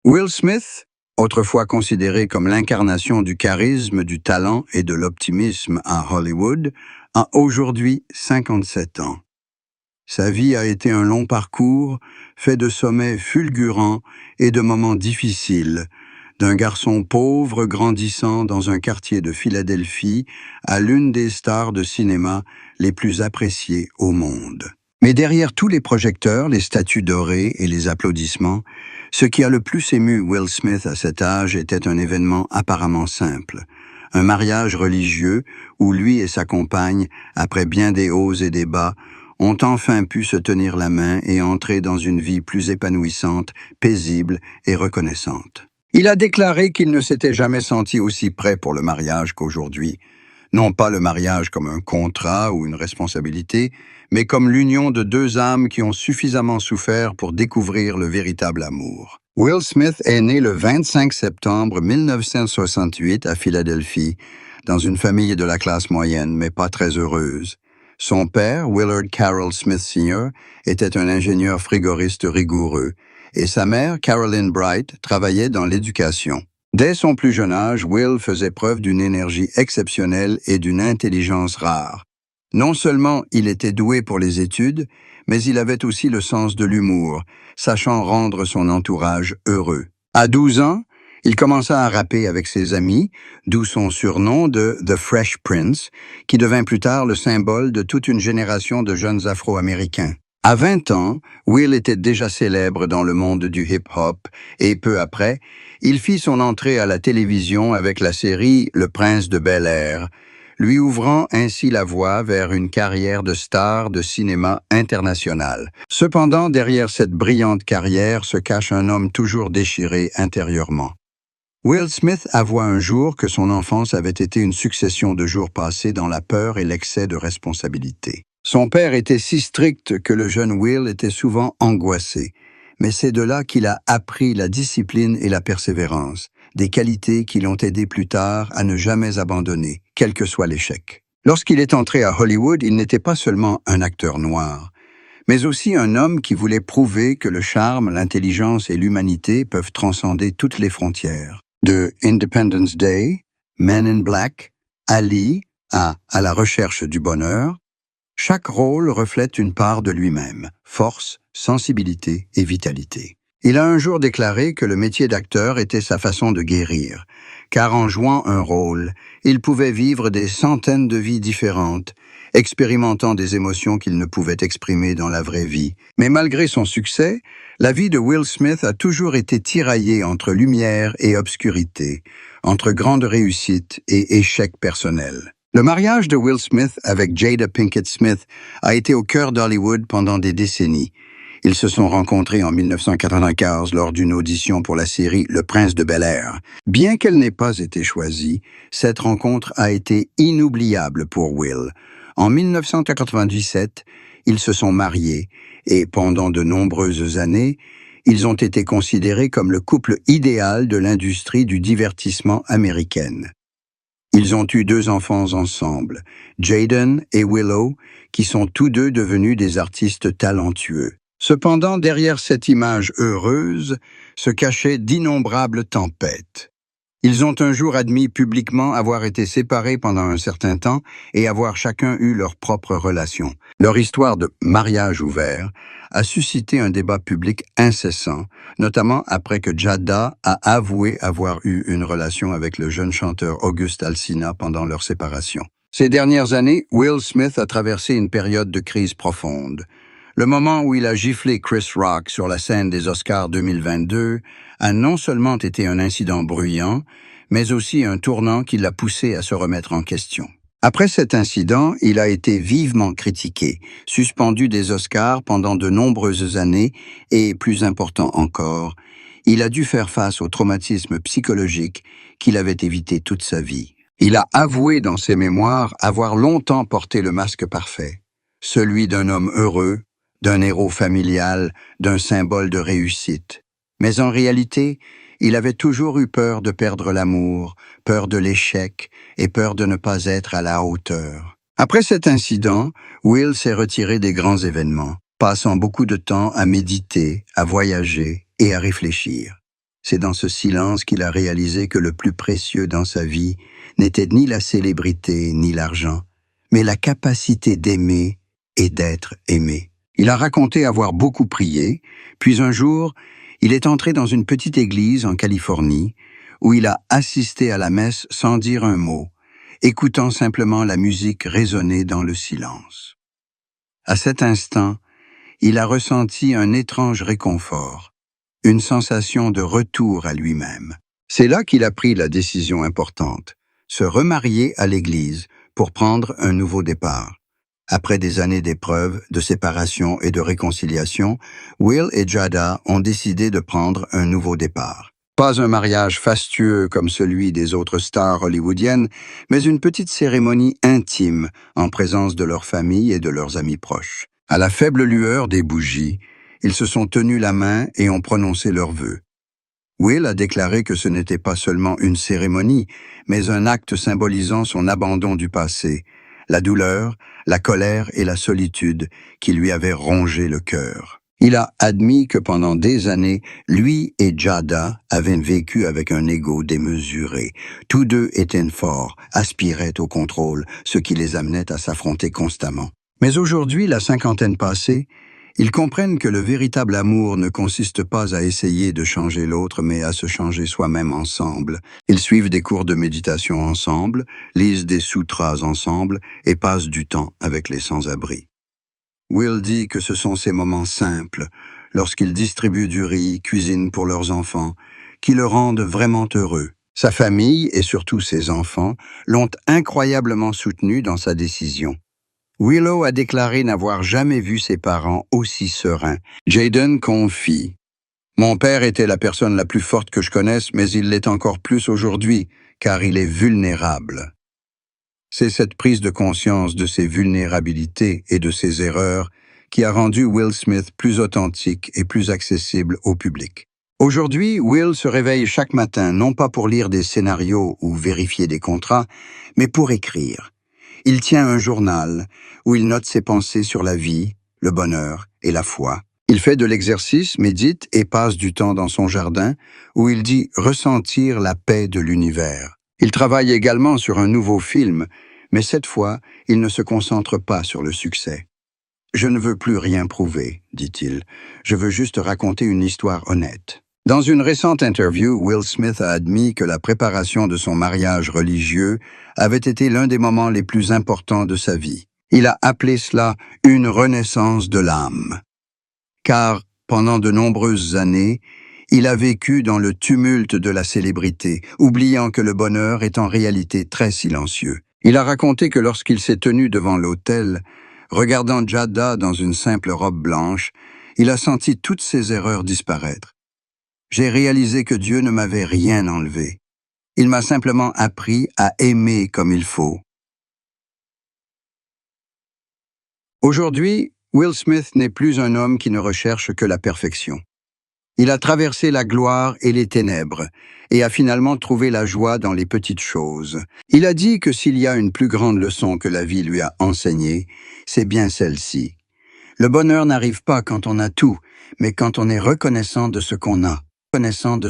Will Smith, autrefois considéré comme l'incarnation du charisme, du talent et de l'optimisme à Hollywood, a aujourd'hui 57 ans. Sa vie a été un long parcours, fait de sommets fulgurants et de moments difficiles, d'un garçon pauvre grandissant dans un quartier de Philadelphie à l'une des stars de cinéma les plus appréciées au monde. Mais derrière tous les projecteurs, les statues dorées et les applaudissements, ce qui a le plus ému Will Smith à cet âge était un événement apparemment simple. Un mariage religieux où lui et sa compagne, après bien des hauts et des bas, ont enfin pu se tenir la main et entrer dans une vie plus épanouissante, paisible et reconnaissante. Il a déclaré qu'il ne s'était jamais senti aussi prêt pour le mariage qu'aujourd'hui. Non pas le mariage comme un contrat ou une responsabilité, mais comme l'union de deux âmes qui ont suffisamment souffert pour découvrir le véritable amour. Will Smith est né le 25 septembre 1968 à Philadelphie, dans une famille de la classe moyenne, mais pas très heureuse. Son père, Willard Carroll Smith Sr., était un ingénieur frigoriste rigoureux, et sa mère, Caroline Bright, travaillait dans l'éducation. Dès son plus jeune âge, Will faisait preuve d'une énergie exceptionnelle et d'une intelligence rare. Non seulement il était doué pour les études, mais il avait aussi le sens de l'humour, sachant rendre son entourage heureux. À 12 ans, il commença à rapper avec ses amis, d'où son surnom de The Fresh Prince, qui devint plus tard le symbole de toute une génération de jeunes Afro-Américains. À 20 ans, Will était déjà célèbre dans le monde du hip-hop et peu après, il fit son entrée à la télévision avec la série Le Prince de Bel-Air, lui ouvrant ainsi la voie vers une carrière de star de cinéma international. Cependant, derrière cette brillante carrière se cache un homme toujours déchiré intérieurement. Will Smith avoua un jour que son enfance avait été une succession de jours passés dans la peur et l'excès de responsabilité. Son père était si strict que le jeune Will était souvent angoissé, mais c'est de là qu'il a appris la discipline et la persévérance, des qualités qui l'ont aidé plus tard à ne jamais abandonner, quel que soit l'échec. Lorsqu'il est entré à Hollywood, il n'était pas seulement un acteur noir, mais aussi un homme qui voulait prouver que le charme, l'intelligence et l'humanité peuvent transcender toutes les frontières. De Independence Day, Men in Black, Ali, à la recherche du bonheur, chaque rôle reflète une part de lui-même, force, sensibilité et vitalité. Il a un jour déclaré que le métier d'acteur était sa façon de guérir, car en jouant un rôle, il pouvait vivre des centaines de vies différentes, expérimentant des émotions qu'il ne pouvait exprimer dans la vraie vie. Mais malgré son succès, la vie de Will Smith a toujours été tiraillée entre lumière et obscurité, entre grande réussite et échec personnel. Le mariage de Will Smith avec Jada Pinkett Smith a été au cœur d'Hollywood pendant des décennies. Ils se sont rencontrés en 1995 lors d'une audition pour la série Le Prince de Bel-Air. Bien qu'elle n'ait pas été choisie, cette rencontre a été inoubliable pour Will. En 1997, ils se sont mariés et pendant de nombreuses années, ils ont été considérés comme le couple idéal de l'industrie du divertissement américaine. Ils ont eu 2 enfants ensemble, Jaden et Willow, qui sont tous deux devenus des artistes talentueux. Cependant, derrière cette image heureuse se cachaient d'innombrables tempêtes. Ils ont un jour admis publiquement avoir été séparés pendant un certain temps et avoir chacun eu leur propre relation. Leur histoire de mariage ouvert a suscité un débat public incessant, notamment après que Jada a avoué avoir eu une relation avec le jeune chanteur August Alsina pendant leur séparation. Ces dernières années, Will Smith a traversé une période de crise profonde. Le moment où il a giflé Chris Rock sur la scène des Oscars 2022 a non seulement été un incident bruyant, mais aussi un tournant qui l'a poussé à se remettre en question. Après cet incident, il a été vivement critiqué, suspendu des Oscars pendant de nombreuses années et, plus important encore, il a dû faire face au traumatisme psychologique qu'il avait évité toute sa vie. Il a avoué dans ses mémoires avoir longtemps porté le masque parfait, celui d'un homme heureux, d'un héros familial, d'un symbole de réussite. Mais en réalité, il avait toujours eu peur de perdre l'amour, peur de l'échec et peur de ne pas être à la hauteur. Après cet incident, Will s'est retiré des grands événements, passant beaucoup de temps à méditer, à voyager et à réfléchir. C'est dans ce silence qu'il a réalisé que le plus précieux dans sa vie n'était ni la célébrité ni l'argent, mais la capacité d'aimer et d'être aimé. Il a raconté avoir beaucoup prié, puis un jour, il est entré dans une petite église en Californie où il a assisté à la messe sans dire un mot, écoutant simplement la musique résonner dans le silence. À cet instant, il a ressenti un étrange réconfort, une sensation de retour à lui-même. C'est là qu'il a pris la décision importante, se remarier à l'église pour prendre un nouveau départ. Après des années d'épreuves, de séparation et de réconciliation, Will et Jada ont décidé de prendre un nouveau départ. Pas un mariage fastueux comme celui des autres stars hollywoodiennes, mais une petite cérémonie intime en présence de leur famille et de leurs amis proches. À la faible lueur des bougies, ils se sont tenus la main et ont prononcé leurs vœux. Will a déclaré que ce n'était pas seulement une cérémonie, mais un acte symbolisant son abandon du passé, la douleur, la colère et la solitude qui lui avaient rongé le cœur. Il a admis que pendant des années, lui et Jada avaient vécu avec un ego démesuré. Tous deux étaient forts, aspiraient au contrôle, ce qui les amenait à s'affronter constamment. Mais aujourd'hui, la cinquantaine passée, ils comprennent que le véritable amour ne consiste pas à essayer de changer l'autre, mais à se changer soi-même ensemble. Ils suivent des cours de méditation ensemble, lisent des sutras ensemble et passent du temps avec les sans-abri. Will dit que ce sont ces moments simples, lorsqu'ils distribuent du riz, cuisinent pour leurs enfants, qui le rendent vraiment heureux. Sa famille, et surtout ses enfants, l'ont incroyablement soutenu dans sa décision. Willow a déclaré n'avoir jamais vu ses parents aussi sereins. Jaden confie « Mon père était la personne la plus forte que je connaisse, mais il l'est encore plus aujourd'hui, car il est vulnérable. » C'est cette prise de conscience de ses vulnérabilités et de ses erreurs qui a rendu Will Smith plus authentique et plus accessible au public. Aujourd'hui, Will se réveille chaque matin non pas pour lire des scénarios ou vérifier des contrats, mais pour écrire. Il tient un journal où il note ses pensées sur la vie, le bonheur et la foi. Il fait de l'exercice, médite et passe du temps dans son jardin où il dit ressentir la paix de l'univers. Il travaille également sur un nouveau film, mais cette fois, il ne se concentre pas sur le succès. « Je ne veux plus rien prouver, dit-il. Je veux juste raconter une histoire honnête. » Dans une récente interview, Will Smith a admis que la préparation de son mariage religieux avait été l'un des moments les plus importants de sa vie. Il a appelé cela une renaissance de l'âme. Car, pendant de nombreuses années, il a vécu dans le tumulte de la célébrité, oubliant que le bonheur est en réalité très silencieux. Il a raconté que lorsqu'il s'est tenu devant l'autel, regardant Jada dans une simple robe blanche, il a senti toutes ses erreurs disparaître. J'ai réalisé que Dieu ne m'avait rien enlevé. Il m'a simplement appris à aimer comme il faut. Aujourd'hui, Will Smith n'est plus un homme qui ne recherche que la perfection. Il a traversé la gloire et les ténèbres et a finalement trouvé la joie dans les petites choses. Il a dit que s'il y a une plus grande leçon que la vie lui a enseignée, c'est bien celle-ci. Le bonheur n'arrive pas quand on a tout, mais quand on est reconnaissant de ce qu'on a. Reconnaissant de